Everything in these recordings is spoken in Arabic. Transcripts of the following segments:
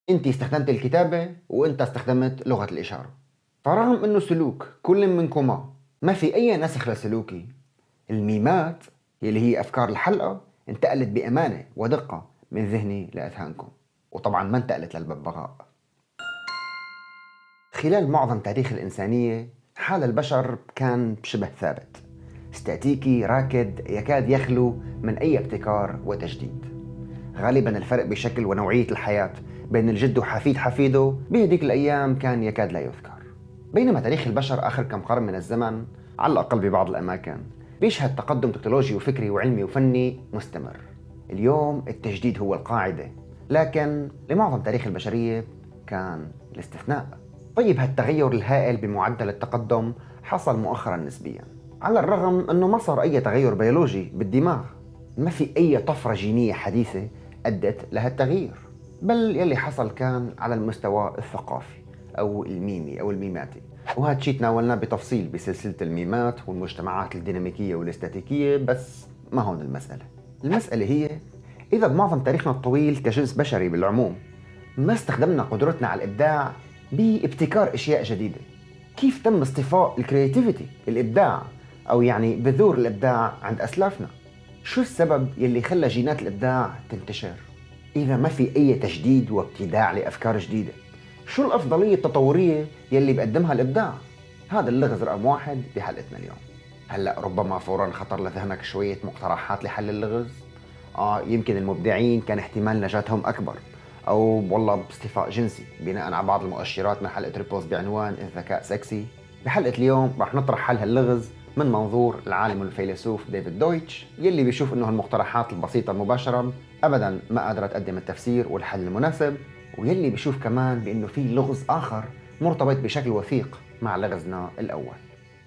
انت استخدمت الكتابة وانت استخدمت لغة الإشارة. فرغم انه سلوك كل منكما ما في اي نسخ لسلوكي، الميمات يلي هي افكار الحلقة انتقلت بأمانة ودقة من ذهني لأذهانكم، وطبعا ما انتقلت للببغاء. خلال معظم تاريخ الإنسانية حال البشر كان شبه ثابت، استاتيكي راكد يكاد يخلو من أي ابتكار وتجديد. غالبا الفرق بشكل ونوعية الحياة بين الجد وحفيد حفيده بهديك الأيام كان يكاد لا يذكر. بينما تاريخ البشر آخر كم قرن من الزمن، على الأقل ببعض الأماكن، بيشهد تقدم تكنولوجي وفكري وعلمي وفني مستمر. اليوم التجديد هو القاعدة، لكن لمعظم تاريخ البشرية كان الاستثناء. طيب هالتغير الهائل بمعدل التقدم حصل مؤخرا نسبيا، على الرغم أنه ما صار أي تغير بيولوجي بالدماغ. ما في أي طفرة جينية حديثة أدت لهالتغيير، بل يلي حصل كان على المستوى الثقافي أو الميمي أو الميماتي، وهذا الشيء تناولناه بتفصيل بسلسلة الميمات والمجتمعات الديناميكية والاستاتيكية. بس ما هون المسألة هي إذا بمعظم تاريخنا الطويل كجنس بشري بالعموم ما استخدمنا قدرتنا على الإبداع بابتكار أشياء جديدة، كيف تم اصطفاء الكرياتيفيتي الإبداع أو يعني بذور الإبداع عند أسلافنا؟ شو السبب يلي خلى جينات الإبداع تنتشر؟ إذا ما في أي تجديد وابتداع لأفكار جديدة، شو الأفضلية التطورية يلي بقدمها الإبداع؟ هذا اللغز رقم واحد بحلقتنا اليوم. هلأ ربما فورا خطر لذهنك شوية مقترحات لحل اللغز. يمكن المبدعين كان احتمال نجاتهم أكبر، أو والله باصطفاء جنسي بناء على بعض المؤشرات من حلقة ريبوست بعنوان الذكاء سكسي. بحلقة اليوم رح نطرح حل هاللغز من منظور العالم والفيلسوف ديفيد دويتش، يلي بيشوف انه المقترحات البسيطة المباشرة ابدا ما قادرة تقدم التفسير والحل المناسب، ويلي بيشوف كمان بانه في لغز اخر مرتبط بشكل وثيق مع لغزنا الاول.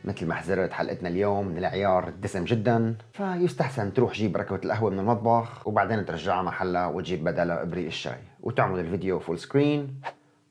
مثل ما حذرت حلقتنا اليوم من العيار الدسم جدا، فيستحسن تروح جيب ركوة القهوة من المطبخ وبعدين ترجعها محلها وتجيب بدلها ابريق الشاي وتعمل الفيديو فول سكرين.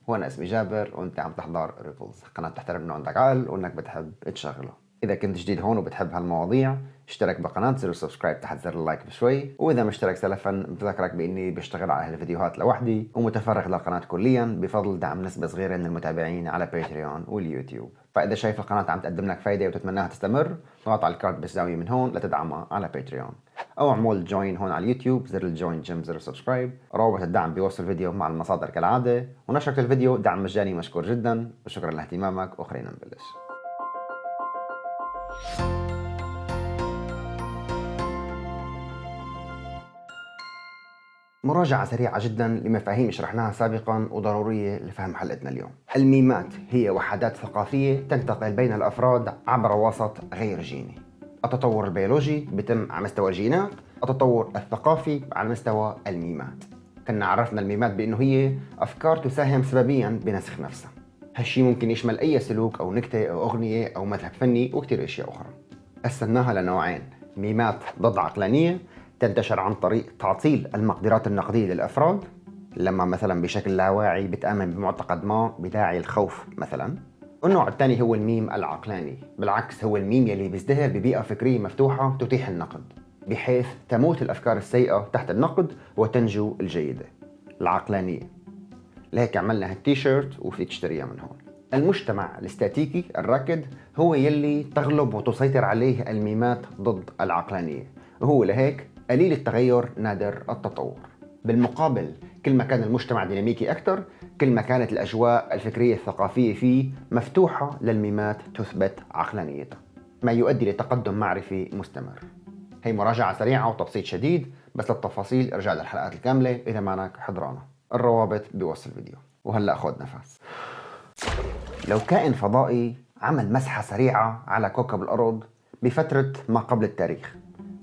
وانا اسمي جابر وانت عم تحضر ريبلز، قناة تحترم انه عندك عقل وانك بتحب تشغله. اذا كنت جديد هون وبتحب هالمواضيع اشترك بقناة، زر السبسكرايب تحت زر اللايك بشوي، واذا مشترك سلفا بذكرك باني بشتغل على هالفيديوهات لوحدي ومتفرغ للقناة كليا بفضل دعم نسبة صغيرة من المتابعين على باتريون واليوتيوب. فاذا شايف القناة عم تقدم لك فايدة وتتمناها تستمر، اضغط على الكارت بالزاوية من هون لتدعمها على باتريون، او اعمل جوين هون على اليوتيوب، زر الجوين جيم، زر السبسكرايب. روابط الدعم بوصف الفيديو مع المصادر كالعادة، ونشرة الفيديو دعم مجاني مشكور جدا، وشكرا لاهتمامك. وخلينا نبلش. مراجعة سريعة جدا لمفاهيم شرحناها سابقا وضرورية لفهم حلقتنا اليوم. الميمات هي وحدات ثقافية تنتقل بين الأفراد عبر وسط غير جيني. التطور البيولوجي بيتم على مستوى الجينات، التطور الثقافي على مستوى الميمات. كنا عرفنا الميمات بأنه هي أفكار تساهم سببيا بنسخ نفسها. هالشي ممكن يشمل أي سلوك أو نكتة أو أغنية أو مذهب فني وكتير أشياء أخرى. قسمناها لنوعين: ميمات ضد عقلانية تنتشر عن طريق تعطيل المقدرات النقدية للأفراد، لما مثلا بشكل لا واعي بتآمن بمعتقد ما بداعي الخوف مثلا. والنوع الثاني هو الميم العقلاني، بالعكس هو الميم يلي بيزدهر ببيئة فكرية مفتوحة تتيح النقد، بحيث تموت الأفكار السيئة تحت النقد وتنجو الجيدة، العقلانية. لهيك عملنا هالتيشيرت وفيك تشتريها من هون. المجتمع الاستاتيكي الراكد هو يلي تغلب وتسيطر عليه الميمات ضد العقلانية، وهو لهيك قليل التغير نادر التطور. بالمقابل كل ما كان المجتمع ديناميكي أكثر، كل ما كانت الأجواء الفكرية الثقافية فيه مفتوحة للميمات تثبت عقلانيتها، ما يؤدي لتقدم معرفي مستمر. هي مراجعة سريعة وتبسيط شديد، بس للتفاصيل ارجع للحلقات الكاملة إذا مانك حضرانها، الروابط بوصف الفيديو. وهلأ خذ نفس. لو كائن فضائي عمل مسحة سريعة على كوكب الأرض بفترة ما قبل التاريخ،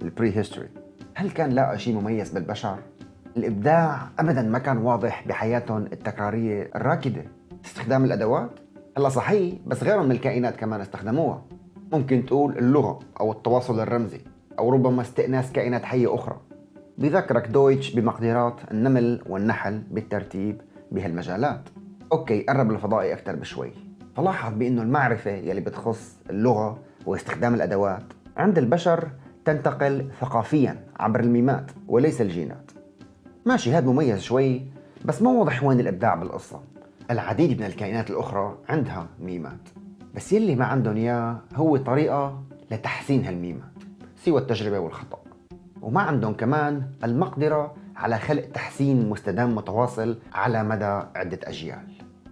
البري هيستوري، هل كان لاقى شيء مميز بالبشر؟ الإبداع أبداً ما كان واضح بحياتهم التكرارية الراكدة. استخدام الأدوات؟ هلا صحيح، بس غيرهم من الكائنات كمان استخدموها. ممكن تقول اللغة أو التواصل الرمزي، أو ربما استئناس كائنات حية أخرى. بذكرك دويتش بمقدرات النمل والنحل بالترتيب بهالمجالات. أوكي، قرب الفضائي أكثر بشوي، فلاحظ بأنه المعرفة يلي بتخص اللغة واستخدام الأدوات عند البشر تنتقل ثقافيا عبر الميمات وليس الجينات. ماشي، هذا مميز شوي، بس ما واضح وين الإبداع بالقصة. العديد من الكائنات الأخرى عندها ميمات، بس يلي ما عندهم إياه هو طريقة لتحسين هالميمات سوى التجربة والخطأ، وما عندهم كمان المقدرة على خلق تحسين مستدام متواصل على مدى عدة أجيال.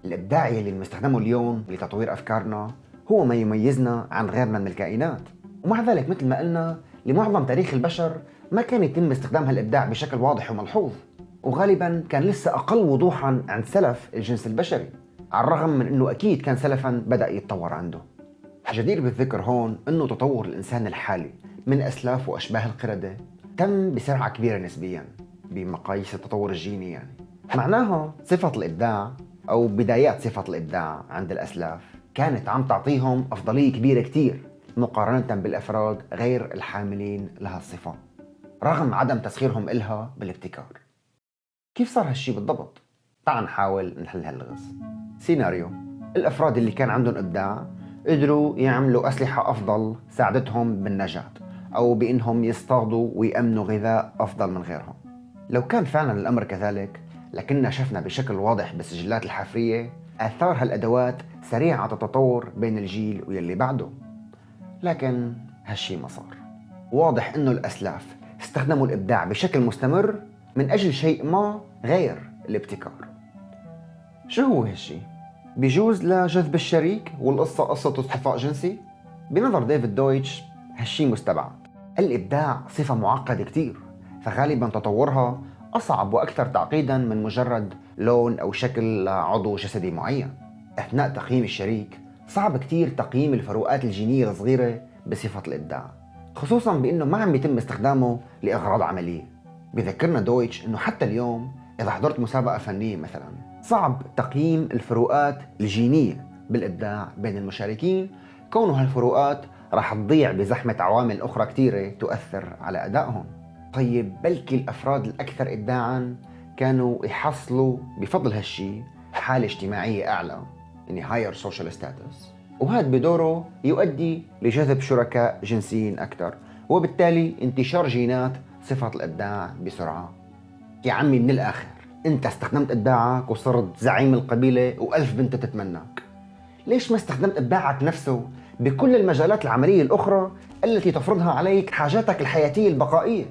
الإبداع يلي بنستخدمه اليوم لتطوير أفكارنا هو ما يميزنا عن غيرنا من الكائنات، ومع ذلك مثل ما قلنا لمعظم تاريخ البشر ما كان يتم استخدام هالإبداع بشكل واضح وملحوظ، وغالبا كان لسه أقل وضوحا عند سلف الجنس البشري، على الرغم من أنه أكيد كان سلفا بدأ يتطور عنده. جدير بالذكر هون أنه تطور الإنسان الحالي من أسلاف وأشباه القردة تم بسرعة كبيرة نسبيا بمقاييس التطور الجيني، يعني معناها صفة الإبداع أو بدايات صفة الإبداع عند الأسلاف كانت عم تعطيهم أفضلية كبيرة كتير مقارنة بالأفراد غير الحاملين لها الصفة، رغم عدم تسخيرهم إلها بالابتكار. كيف صار هالشي بالضبط؟ تعال نحاول نحل هاللغز. سيناريو: الأفراد اللي كان عندهم إبداع قدروا يعملوا أسلحة أفضل ساعدتهم بالنجاة، أو بإنهم يصطادوا ويأمنوا غذاء أفضل من غيرهم. لو كان فعلا الأمر كذلك لكننا شفنا بشكل واضح بالسجلات الحفرية آثار هالأدوات سريعة التطور بين الجيل واللي بعده. لكن هالشي ما صار. واضح إنه الأسلاف استخدموا الإبداع بشكل مستمر من أجل شيء ما غير الابتكار. شو هو هالشي؟ بيجوز لجذب الشريك والقصة قصة اصطفاء جنسي؟ بنظر ديفيد دويتش هالشي مستبعد. الإبداع صفة معقدة كتير، فغالبا تطورها أصعب وأكثر تعقيدا من مجرد لون أو شكل لعضو جسدي معين. أثناء تقييم الشريك صعب كتير تقييم الفروقات الجينية الصغيرة بصفة الإبداع، خصوصا بأنه ما عم يتم استخدامه لأغراض عملية. بذكرنا دويتش أنه حتى اليوم إذا حضرت مسابقة فنية مثلا صعب تقييم الفروقات الجينية بالإبداع بين المشاركين، كونه هالفروقات راح تضيع بزحمة عوامل أخرى كتيرة تؤثر على أدائهم. طيب بلكي الأفراد الأكثر إبداعاً كانوا يحصلوا بفضل هالشي حالة اجتماعية أعلى، يعني higher social status، وهذا بدوره يؤدي لجذب شركاء جنسيين أكثر، وبالتالي انتشار جينات صفة الإبداع بسرعة. يا عمي من الآخر، أنت استخدمت إبداعك وصرت زعيم القبيلة وألف بنت تتمناك، ليش ما استخدمت إبداعك نفسه بكل المجالات العملية الأخرى التي تفرضها عليك حاجاتك الحياتية البقائية؟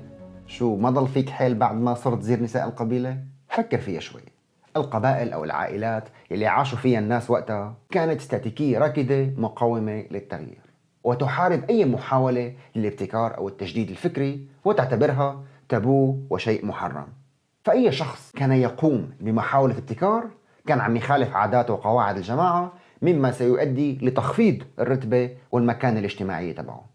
شو ما ضل فيك حيل بعد ما صرت زير نساء القبيلة؟ فكر فيها شوي. القبائل أو العائلات اللي عاشوا فيها الناس وقتها كانت استاتيكية راكدة مقاومة للتغيير، وتحارب أي محاولة للابتكار أو التجديد الفكري وتعتبرها تابو وشيء محرم. فأي شخص كان يقوم بمحاولة ابتكار كان عم يخالف عادات وقواعد الجماعة، مما سيؤدي لتخفيض الرتبة والمكانة الاجتماعية تبعه.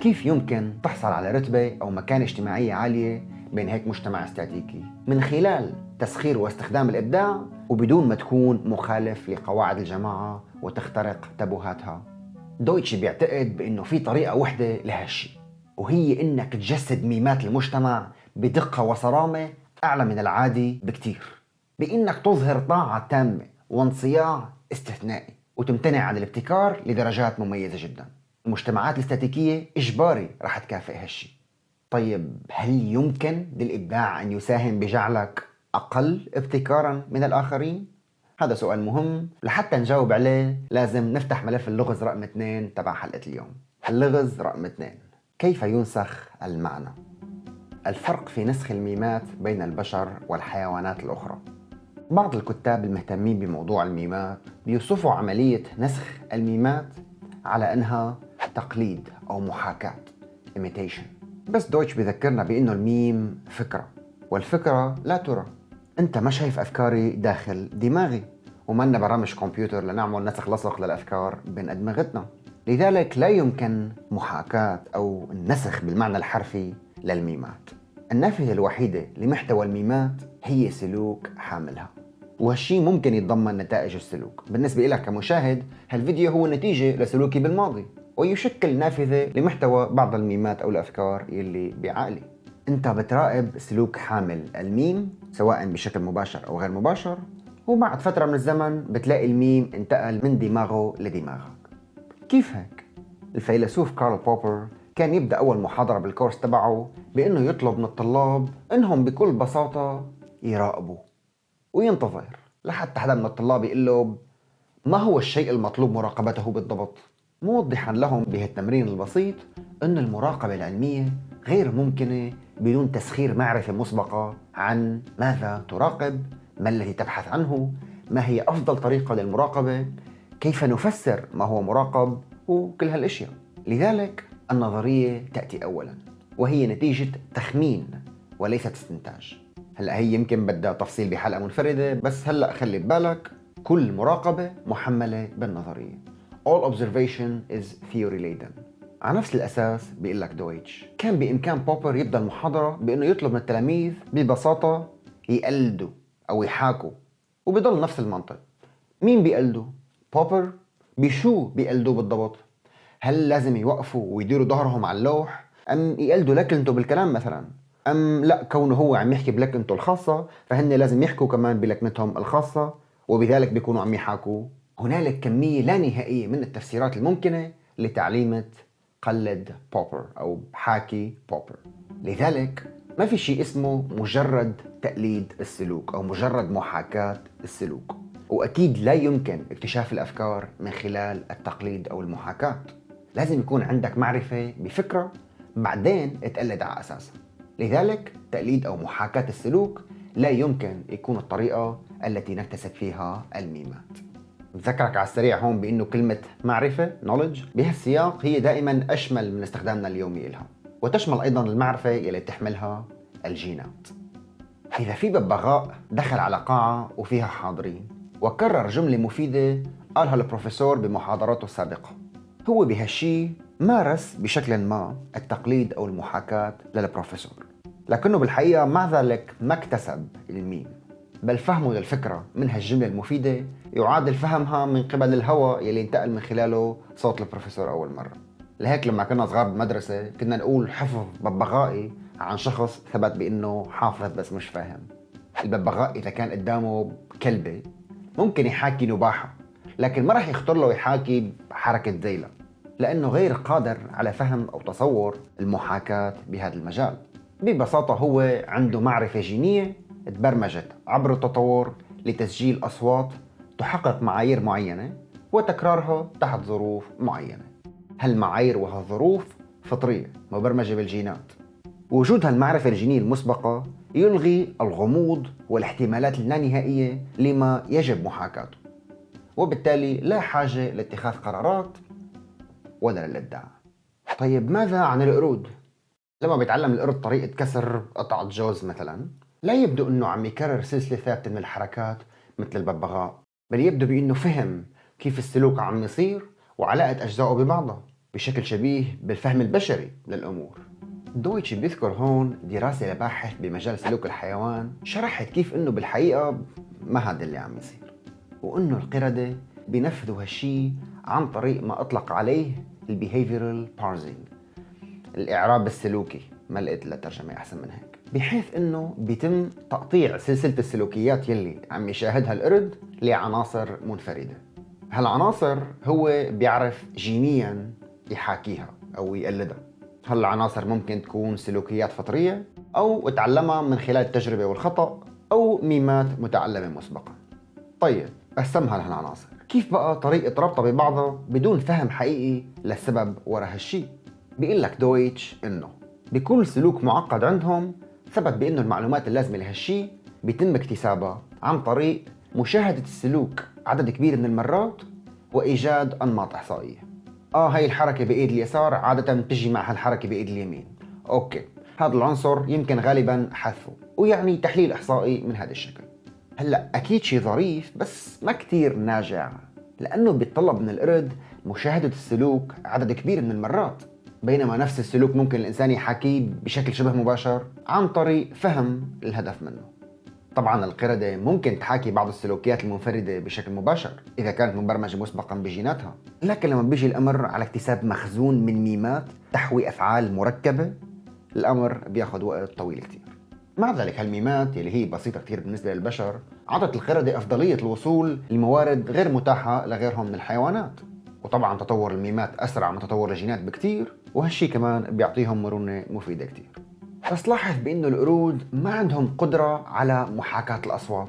كيف يمكن تحصل على رتبة أو مكانة اجتماعية عالية بين هيك مجتمع استاتيكي؟ من خلال تسخير واستخدام الإبداع وبدون ما تكون مخالف لقواعد الجماعة وتخترق تابوهاتها. دويتش بيعتقد بأنه في طريقة وحدة لهالشي، وهي إنك تجسد ميمات المجتمع بدقة وصرامة أعلى من العادي بكتير، بإنك تظهر طاعة تامة وانصياع استثنائي وتمتنع عن الابتكار لدرجات مميزة جدا. المجتمعات الاستاتيكية إجباري رح تكافئ هالشي. طيب هل يمكن للإبداع أن يساهم بجعلك أقل ابتكارا من الآخرين؟ هذا سؤال مهم، لحتى نجاوب عليه لازم نفتح ملف اللغز رقم 2 تبع حلقة اليوم. اللغز رقم 2: كيف ينسخ المعنى؟ الفرق في نسخ الميمات بين البشر والحيوانات الأخرى. بعض الكتاب المهتمين بموضوع الميمات بيوصفوا عملية نسخ الميمات على أنها تقليد أو محاكاة imitation. بس دويتش بيذكرنا بأنه الميم فكرة، والفكرة لا ترى. أنت ما شايف أفكاري داخل دماغي، وما لنا برامج كمبيوتر لنعمل نسخ لصق للأفكار بين أدمغتنا، لذلك لا يمكن محاكاة أو النسخ بالمعنى الحرفي للميمات. النافذة الوحيدة لمحتوى الميمات هي سلوك حاملها، وهالشي ممكن يتضمن نتائج السلوك. بالنسبة لك كمشاهد هالفيديو هو نتيجة لسلوكي بالماضي، ويشكل نافذة لمحتوى بعض الميمات أو الأفكار يلي بعقلي. أنت بتراقب سلوك حامل الميم سواء بشكل مباشر أو غير مباشر، وبعد فترة من الزمن بتلاقي الميم انتقل من دماغه لدماغك. كيف هيك؟ الفيلسوف كارل بوبر كان يبدأ أول محاضرة بالكورس تبعه بأنه يطلب من الطلاب أنهم بكل بساطة يراقبوا. وينتظر لحتى حدا من الطلاب يقول له ما هو الشيء المطلوب مراقبته بالضبط، موضحا لهم بهالتمرين البسيط أن المراقبة العلمية غير ممكنة بدون تسخير معرفة مسبقة عن ماذا تراقب، ما الذي تبحث عنه، ما هي أفضل طريقة للمراقبة، كيف نفسر ما هو مراقب، وكل هالأشياء. لذلك النظرية تأتي أولا، وهي نتيجة تخمين وليست استنتاج. هلأ هي يمكن بدها تفصيل بحلقة منفردة، بس هلأ خلي ببالك كل مراقبة محملة بالنظرية. All observation is theory laden. على نفس الأساس بيقول لك دويتش كان بإمكان بوبر يبدأ المحاضرة بأنه يطلب من التلاميذ ببساطة يقلدوا أو يحاكوا، وبيضل نفس المنطق. مين بيقلدوا؟ بوبر. بشو بيقلدوا بالضبط؟ هل لازم يوقفوا ويديروا ظهرهم على اللوح؟ أم يقلدوا لكنته بالكلام مثلا؟ أم لا، كونه هو عم يحكي بلكنته الخاصة فهن لازم يحكوا كمان بلكنتهم الخاصة، وبذلك بيكونوا عم يحاكوا؟ هنالك كمية لا نهائية من التفسيرات الممكنة لتعليمة قلد بوبر أو حاكي بوبر. لذلك ما في شيء اسمه مجرد تقليد السلوك أو مجرد محاكاة السلوك، وأكيد لا يمكن اكتشاف الأفكار من خلال التقليد أو المحاكاة. لازم يكون عندك معرفة بفكرة بعدين تقلد على أساسها. لذلك تقليد أو محاكاة السلوك لا يمكن يكون الطريقة التي نكتسب فيها الميمات. بذكرك على السريع هون بأنه كلمة معرفة knowledge بهالسياق هي دائما أشمل من استخدامنا اليومي إلها، وتشمل أيضا المعرفة يلي تحملها الجينات. إذا في ببغاء دخل على قاعة وفيها حاضرين وكرر جملة مفيدة قالها البروفيسور بمحاضراته السابقة، هو بهالشي مارس بشكل ما التقليد أو المحاكاة للبروفيسور، لكنه بالحقيقة مع ذلك ما اكتسب الميم، بل فهمه للفكرة من هالجملة المفيدة يعادل فهمها من قبل الهواء يلي انتقل من خلاله صوت البروفيسور أول مرة. لهيك لما كنا صغار بالمدرسة كنا نقول حفظ ببغائي عن شخص ثبت بأنه حافظ بس مش فاهم. الببغاء إذا كان قدامه كلبة ممكن يحاكي نباحة، لكن ما رح يخطر له يحاكي حركة ذيلة، لأنه غير قادر على فهم أو تصور المحاكاة بهذا المجال. ببساطة هو عنده معرفة جينية تبرمجت عبر التطور لتسجيل أصوات تحقق معايير معينة وتكرارها تحت ظروف معينة. هالمعايير وهالظروف فطرية مبرمجة بالجينات. وجود هالمعرفة الجينية المسبقة يلغي الغموض والاحتمالات اللانهائية لما يجب محاكاته، وبالتالي لا حاجة لاتخاذ قرارات ولا للإبداع. طيب ماذا عن القرود؟ لما بيتعلم القرد طريقة كسر قطعة جوز مثلا، لا يبدو انه عم يكرر سلسلة ثابتة من الحركات مثل الببغاء، بل يبدو بانه فهم كيف السلوك عم يصير وعلاقة اجزائه ببعضها بشكل شبيه بالفهم البشري للامور. دويتش بيذكر هون دراسة لباحث بمجال سلوك الحيوان شرحت كيف انه بالحقيقة ما هذا اللي عم يصير، وانه القردة بينفذوا هالشي عن طريق ما اطلق عليه البيهيفيرال بارزينج، الإعراب السلوكي، ما لقيت له ترجمة أحسن من هيك، بحيث إنه بيتم تقطيع سلسلة السلوكيات يلي عم يشاهدها القرد لعناصر منفردة. هالعناصر هو بيعرف جينيا يحاكيها أو يقلدها. هالعناصر ممكن تكون سلوكيات فطرية أو تعلمها من خلال التجربة والخطأ أو ميمات متعلمة مسبقا. طيب قسمها لهالعناصر، كيف بقى طريقة ربطها ببعضها بدون فهم حقيقي للسبب وراء هالشي؟ بيقول لك دويتش انه بكل سلوك معقد عندهم ثبت بانه المعلومات اللازمه لهالشي بيتم اكتسابها عن طريق مشاهده السلوك عدد كبير من المرات وايجاد انماط احصائيه. هاي الحركه بايد اليسار عاده بتجي مع هالحركه بايد اليمين، اوكي هذا العنصر يمكن غالبا حذفه، ويعني تحليل احصائي من هذا الشكل. هلا اكيد شيء ظريف بس ما كتير ناجع، لانه بيتطلب من القرد مشاهده السلوك عدد كبير من المرات، بينما نفس السلوك ممكن الإنسان يحاكيه بشكل شبه مباشر عن طريق فهم الهدف منه. طبعا القردة ممكن تحاكي بعض السلوكيات المنفردة بشكل مباشر إذا كانت مبرمجة مسبقا بجيناتها، لكن لما بيجي الأمر على اكتساب مخزون من ميمات تحوي أفعال مركبة، الأمر بياخد وقت طويل كتير. مع ذلك هالميمات اللي هي بسيطة كتير بالنسبة للبشر عطت القردة أفضلية الوصول لموارد غير متاحة لغيرهم من الحيوانات، وطبعا تطور الميمات أسرع من تطور الجينات بكتير، وهالشي كمان بيعطيهم مرونة مفيدة كتير. بس لاحظ بأنه القرود ما عندهم قدرة على محاكاة الأصوات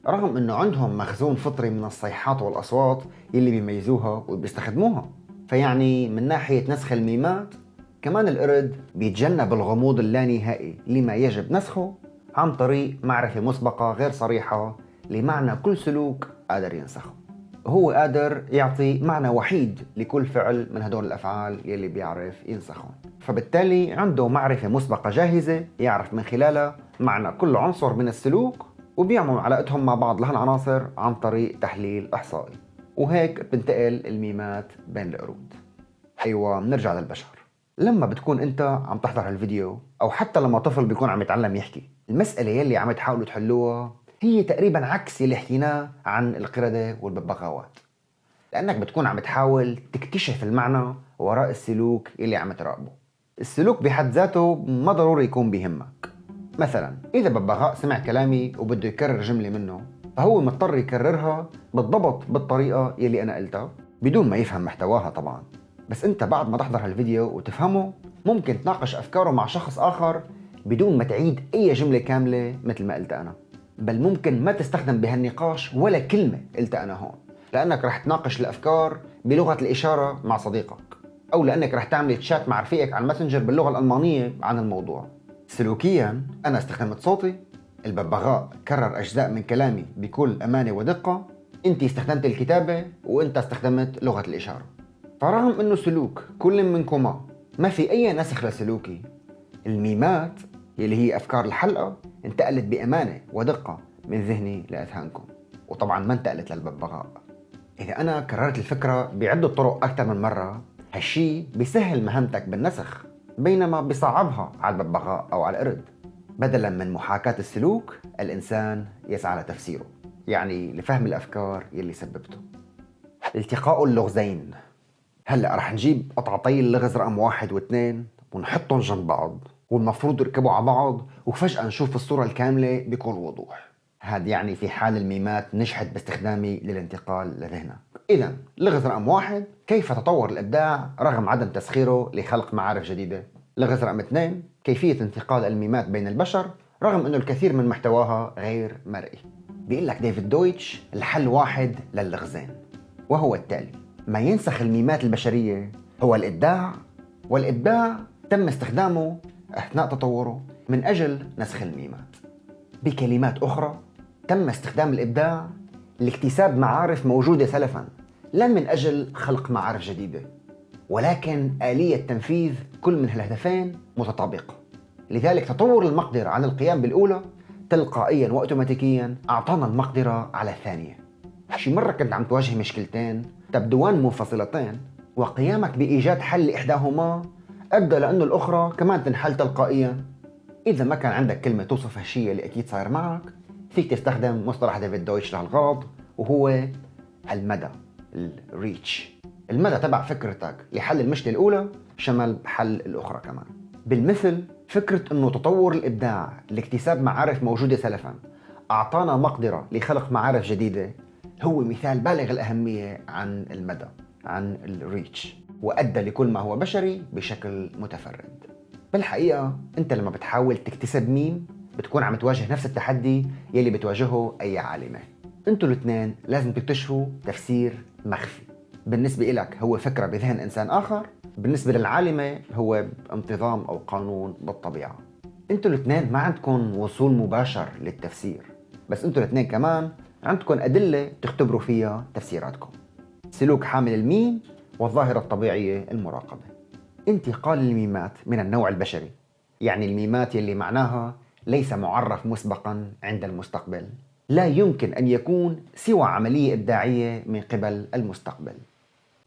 رغم انه عندهم مخزون فطري من الصيحات والاصوات يلي بيميزوها وبيستخدموها. فيعني من ناحية نسخ الميمات كمان القرد بيتجنب الغموض اللانهائي لما يجب نسخه عن طريق معرفة مسبقة غير صريحة لمعنى كل سلوك قادر ينسخه. هو قادر يعطي معنى وحيد لكل فعل من هدول الأفعال يلي بيعرف ينسخهم، فبالتالي عنده معرفة مسبقة جاهزة يعرف من خلالها معنى كل عنصر من السلوك، وبيعمل علاقتهم مع بعض لهالعناصر عن طريق تحليل إحصائي. وهيك بتنتقل الميمات بين القرود. أيوة، بنرجع للبشر. لما بتكون انت عم تحضر هالفيديو او حتى لما طفل بيكون عم يتعلم يحكي، المسألة يلي عم تحاولوا تحلوها هي تقريبا عكس اللي حكيناه عن القردة والببغاوات، لانك بتكون عم تحاول تكتشف المعنى وراء السلوك يلي عم تراقبه. السلوك بحد ذاته ما ضروري يكون بيهمك. مثلا اذا ببغاء سمع كلامي وبده يكرر جملة منه، فهو مضطر يكررها بالضبط بالطريقة يلي انا قلتها بدون ما يفهم محتواها طبعا. بس انت بعد ما تحضر هالفيديو وتفهمه ممكن تناقش افكاره مع شخص اخر بدون ما تعيد اي جملة كاملة مثل ما قلت انا، بل ممكن ما تستخدم بهالنقاش ولا كلمة قلتها انا هون، لانك رح تناقش الافكار بلغة الاشارة مع صديقك، او لانك رح تعمل تشات مع رفيقك على الماسنجر باللغة الالمانية عن الموضوع. سلوكيا انا استخدمت صوتي، الببغاء كرر اجزاء من كلامي بكل امانة ودقة، انت استخدمت الكتابة وانت استخدمت لغة الاشارة. فرغم انه سلوك كل منكما ما في اي نسخ لسلوكي، الميمات يلي هي افكار الحلقة انتقلت بامانة ودقة من ذهني لاذهانكم، وطبعا ما انتقلت للببغاء. اذا انا كررت الفكرة بعدة طرق اكثر من مرة، هالشي بيسهل مهمتك بالنسخ، بينما بيصعبها على الببغاء او على القرد. بدلا من محاكاة السلوك، الانسان يسعى لتفسيره، يعني لفهم الافكار يلي سببته. التقاء اللغزين. هلأ رح نجيب قطعتي اللغز رقم 1 و2 ونحطهم جنب بعض، والمفروض يركبوا على بعض وفجأة نشوف الصورة الكاملة بكل وضوح. هاد يعني في حال الميمات نجحت باستخدامي للانتقال لذهنك. إذا لغز رقم 1: كيف تطور الإبداع رغم عدم تسخيره لخلق معارف جديدة. لغز رقم 2: كيفية انتقال الميمات بين البشر رغم أنه الكثير من محتواها غير مرئي. بيقول لك ديفيد دويتش الحل واحد للغزين، وهو التالي: ما ينسخ الميمات البشرية هو الإبداع، والإبداع تم استخدامه أثناء تطوره من أجل نسخ الميمات. بكلمات أخرى، تم استخدام الإبداع لاكتساب معارف موجودة سلفاً، لا من أجل خلق معارف جديدة، ولكن آلية تنفيذ كل من هالهدفين متطابقة. لذلك تطور المقدرة على القيام بالأولى تلقائياً وأوتوماتيكياً أعطانا المقدرة على الثانية. شي مرة كنت عم تواجه مشكلتين تبدوان منفصلتين، وقيامك بإيجاد حل لإحداهما أدى لأنه الأخرى كمان تنحل تلقائيا. إذا ما كان عندك كلمة توصف هالشي اللي أكيد صاير معك، فيك تستخدم مصطلح ديفيد دويتش لهالغرض، وهو المدى، الريتش. المدى تبع فكرتك لحل المشكلة الأولى شمل حل الأخرى كمان. بالمثل فكرة أنه تطور الإبداع لاكتساب معارف موجودة سلفا أعطانا مقدرة لخلق معارف جديدة، هو مثال بالغ الأهمية عن المدى، عن الريتش، وأدى لكل ما هو بشري بشكل متفرد. بالحقيقة أنت لما بتحاول تكتسب ميم بتكون عم تواجه نفس التحدي يلي بتواجهه أي عالمة. أنتوا الاثنين لازم تكتشفوا تفسير مخفي. بالنسبة إلك هو فكرة بذهن إنسان آخر، بالنسبة للعالمة هو انتظام أو قانون بالطبيعة. أنتوا الاثنين ما عندكم وصول مباشر للتفسير، بس أنتوا الاثنين كمان عندكم أدلة تختبروا فيها تفسيراتكم: سلوك حامل الميم والظاهرة الطبيعية المراقبة. انتقال الميمات من النوع البشري، يعني الميمات يلي معناها ليس معرف مسبقا عند المستقبل، لا يمكن أن يكون سوى عملية إبداعية من قبل المستقبل.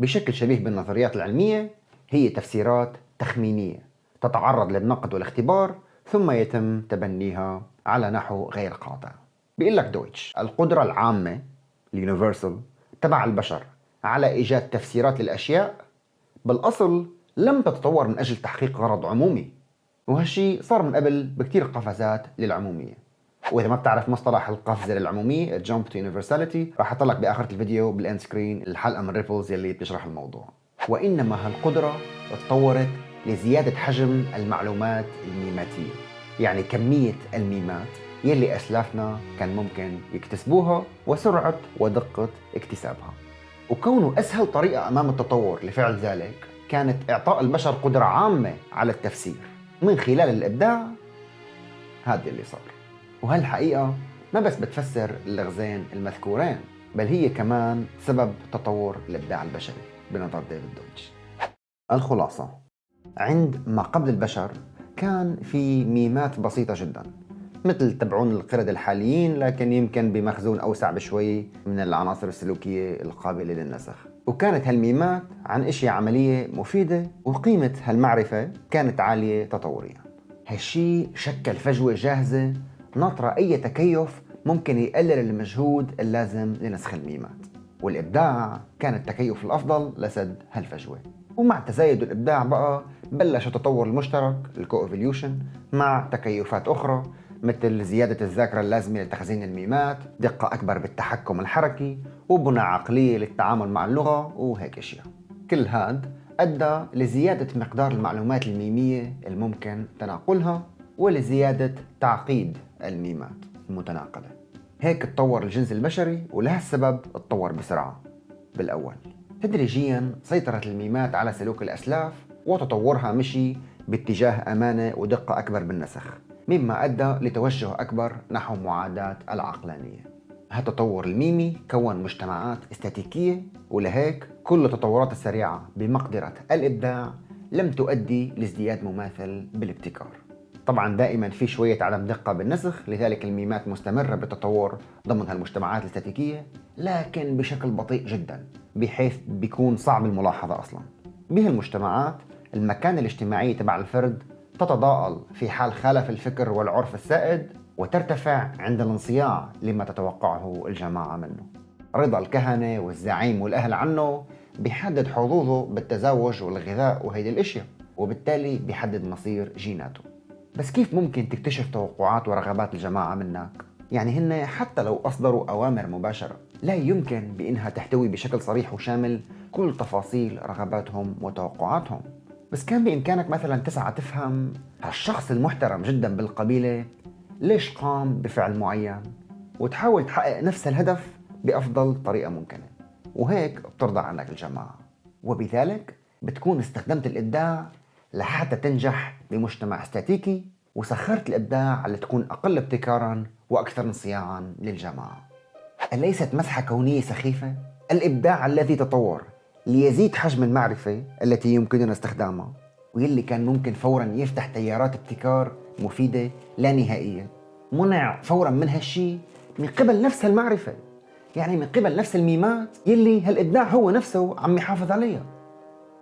بشكل شبيه بالنظريات العلمية، هي تفسيرات تخمينية تتعرض للنقد والاختبار ثم يتم تبنيها على نحو غير قاطع. بيقول لك دويتش القدرة العامة اليونيفرسال تبع البشر على إيجاد تفسيرات للأشياء بالأصل لم تتطور من أجل تحقيق غرض عمومي، وهالشي صار من قبل بكتير قفزات للعمومية. وإذا ما بتعرف مصطلح القفزة للعمومية Jump to Universality، راح أطلق بآخرة الفيديو بالإند سكرين الحلقة من ريبلز يلي بتشرح الموضوع. وإنما هالقدرة تطورت لزيادة حجم المعلومات الميماتية، يعني كمية الميمات يلي أسلافنا كان ممكن يكتسبوها وسرعة ودقة اكتسابها. وكونه أسهل طريقة أمام التطور لفعل ذلك كانت إعطاء البشر قدرة عامة على التفسير من خلال الإبداع. هذا اللي صار. وهالحقيقة ما بس بتفسر اللغزين المذكورين، بل هي كمان سبب تطور الإبداع البشري بنظر ديفيد دويتش. الخلاصة: عند ما قبل البشر كان في ميمات بسيطة جدا مثل تبعون القردة الحاليين، لكن يمكن بمخزون أوسع بشوي من العناصر السلوكية القابلة للنسخ. وكانت هالميمات عن اشياء عملية مفيدة، وقيمة هالمعرفة كانت عالية تطوريا. هالشي شكل فجوة جاهزة ناطرة أي تكيف ممكن يقلل المجهود اللازم لنسخ الميمات، والإبداع كان التكيف الأفضل لسد هالفجوة. ومع تزايد الإبداع بقى بلش التطور المشترك الكو-إيفوليوشن مع تكيفات أخرى مثل زيادة الذاكرة اللازمة لتخزين الميمات، دقة أكبر بالتحكم الحركي، وبنى عقلية للتعامل مع اللغة وهيك أشياء. كل هاد أدى لزيادة مقدار المعلومات الميمية الممكن تناقلها ولزيادة تعقيد الميمات المتناقلة. هيك تطور الجنس البشري، ولهالسبب تطور بسرعة. بالأول تدريجيا سيطرت الميمات على سلوك الأسلاف، وتطورها مشي باتجاه أمانة ودقة أكبر بالنسخ، مما أدى لتوجه أكبر نحو معاداة العقلانية. هالتطور الميمي كون مجتمعات استاتيكية، ولهيك كل التطورات السريعة بمقدرة الإبداع لم تؤدي لازدياد مماثل بالابتكار. طبعا دائما في شوية عدم دقة بالنسخ، لذلك الميمات مستمرة بالتطور ضمن هالمجتمعات الاستاتيكية، لكن بشكل بطيء جدا بحيث بيكون صعب الملاحظة أصلا. بهالمجتمعات المكانة الاجتماعية تبع الفرد تتضاءل في حال خالف الفكر والعرف السائد، وترتفع عند الانصياع لما تتوقعه الجماعة منه. رضا الكهنة والزعيم والأهل عنه بيحدد حظوظه بالتزاوج والغذاء وهيدي الاشياء، وبالتالي بيحدد مصير جيناته. بس كيف ممكن تكتشف توقعات ورغبات الجماعة منك؟ يعني هن حتى لو أصدروا أوامر مباشرة لا يمكن بأنها تحتوي بشكل صريح وشامل كل تفاصيل رغباتهم وتوقعاتهم. بس كان بإمكانك مثلا تسعى تفهم هالشخص المحترم جدا بالقبيلة ليش قام بفعل معين، وتحاول تحقق نفس الهدف بأفضل طريقة ممكنة، وهيك بترضى عنك الجماعة. وبذلك بتكون استخدمت الإبداع لحتى تنجح بمجتمع استاتيكي، وسخرت الإبداع لتكون أقل ابتكاراً وأكثر انصياعاً للجماعة. أليست مسحة كونية سخيفة؟ الإبداع الذي تطور ليزيد حجم المعرفة التي يمكننا استخدامها، واللي كان ممكن فوراً يفتح تيارات ابتكار مفيدة لا نهائية، منع فوراً من هالشي من قبل نفس المعرفة، يعني من قبل نفس الميمات يلي هالإبداع هو نفسه عم يحافظ عليها.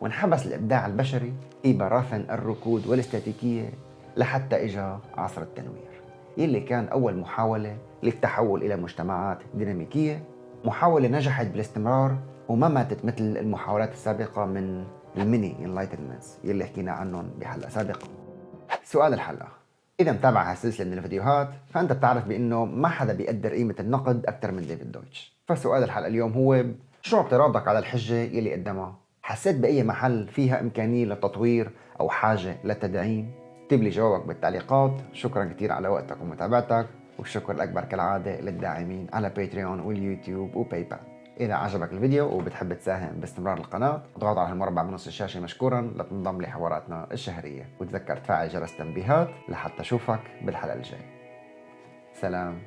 وانحبس الإبداع البشري في براثن الركود والاستاتيكية لحتى إجا عصر التنوير، يلي كان أول محاولة للتحول إلى مجتمعات ديناميكية، محاولة نجحت بالاستمرار وما ماتت مثل المحاولات السابقة من الميني انلايتنمنتس يلي حكينا عنهم بحلقة سابقة. سؤال الحلقة: إذا متابع هالسلسلة من الفيديوهات فأنت بتعرف بأنه ما حدا بيقدر قيمة النقد أكثر من ديفيد دويتش. فسؤال الحلقة اليوم هو: شو اعتراضك على الحجة يلي قدمها؟ حسيت بأي محل فيها إمكانية للتطوير أو حاجة للتدعيم؟ اكتب لي جوابك بالتعليقات. شكرا كثير على وقتك ومتابعتك، والشكر الأكبر كالعادة للداعمين على باتريون واليوتيوب وباي بال. إذا عجبك الفيديو وبتحب تساهم باستمرار القناة اضغط على المربع بنص الشاشة مشكورا لتنضم لحواراتنا الشهرية، وتذكر تفعل جرس التنبيهات لحتى أشوفك بالحلقة الجاي. سلام.